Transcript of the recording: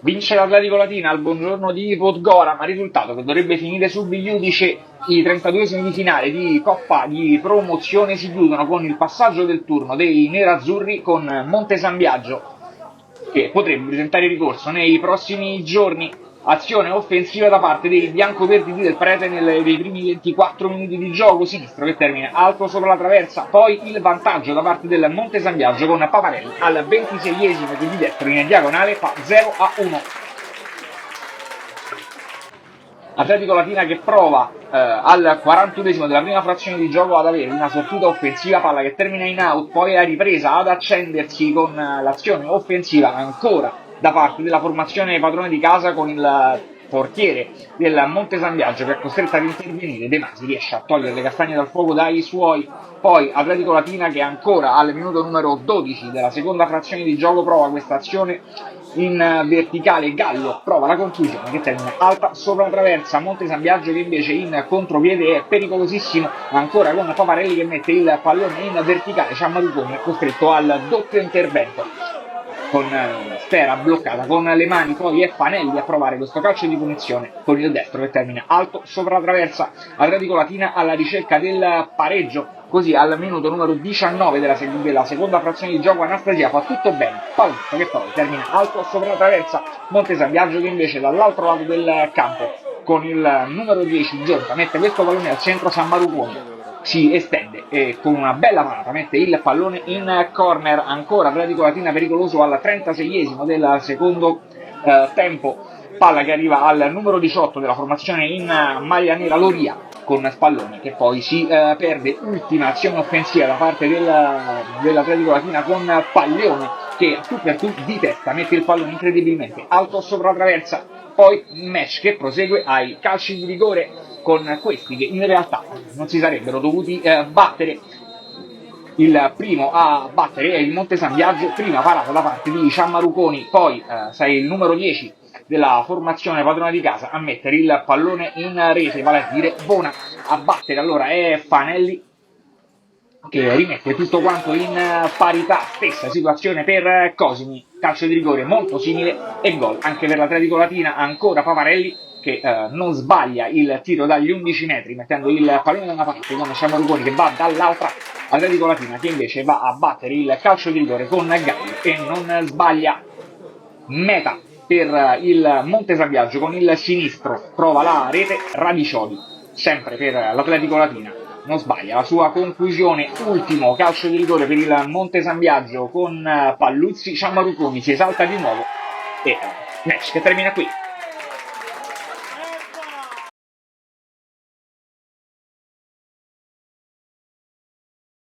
Vince l'Atletico Latina al buongiorno di Podgora, ma risultato che dovrebbe finire su Bigliudice. I 32esimi di finale di Coppa di Promozione si chiudono con il passaggio del turno dei nerazzurri con Monte San Biagio, che potrebbe presentare ricorso nei prossimi giorni. Azione offensiva da parte dei biancoverdi del Prete nei primi 24 minuti di gioco, sinistro che termina alto sopra la traversa, poi il vantaggio da parte del Monte San Biagio con Paparelli al 26esimo che di destro in diagonale fa 0-1. Atletico Latina che prova al 41esimo della prima frazione di gioco ad avere una sortita offensiva, palla che termina in out, poi è ripresa ad accendersi con l'azione offensiva ancora da parte della formazione padrone di casa con il portiere del Monte San Biagio che è costretto ad intervenire. De Masi riesce a togliere le castagne dal fuoco dai suoi, poi Atletico Latina che ancora al minuto numero 12 della seconda frazione di gioco prova questa azione in verticale. Gallo prova la conclusione che termina alta sopra la traversa. Monte San Biagio che invece in contropiede è pericolosissimo, ancora con Paparelli che mette il pallone in verticale. Ciammaruconi è costretto al doppio intervento con Stera bloccata con le mani, poi è Fanelli a provare questo calcio di punizione con il destro che termina alto sopra la traversa. Atletico Latina alla ricerca del pareggio, così al minuto numero 19 della seconda frazione di gioco Anastasia fa tutto bene, pallotto che poi termina alto sopra la traversa. Monte San Biagio che invece dall'altro lato del campo con il numero 10 Giorgia mette questo pallone al centro. Ciammaruconi si estende e con una bella parata mette il pallone in corner. Ancora Atletico Latina pericoloso al 36esimo del secondo tempo, palla che arriva al numero 18 della formazione in maglia nera Loria con Spalloni che poi si perde. Ultima azione offensiva da parte dell'Atletico Latina con Paglione che tu per tu di testa mette il pallone incredibilmente alto sopra la traversa. Poi un match che prosegue ai calci di rigore con questi che in realtà non si sarebbero dovuti battere. Il primo a battere è il Monte San Biagio, prima parata da parte di Ciammaruconi, poi sei il numero 10 della formazione padrona di casa a mettere il pallone in rete, vale a dire Bona. A battere allora è Fanelli che rimette tutto quanto in parità. Stessa situazione per Cosimi, calcio di rigore molto simile e gol anche per l'Atletico Latina. Ancora Paparelli che non sbaglia il tiro dagli 11 metri mettendo il pallone da una parte con Ciammaruconi che va dall'altra. Atletico Latina che invece va a battere il calcio di rigore con Gallo e non sbaglia. Meta per il Monte San Biagio con il sinistro, prova la rete Radiccioli, sempre per l'Atletico Latina non sbaglia la sua conclusione. Ultimo calcio di rigore per il Monte San Biagio con Palluzzi. Ciammaruconi si esalta di nuovo e match che termina qui.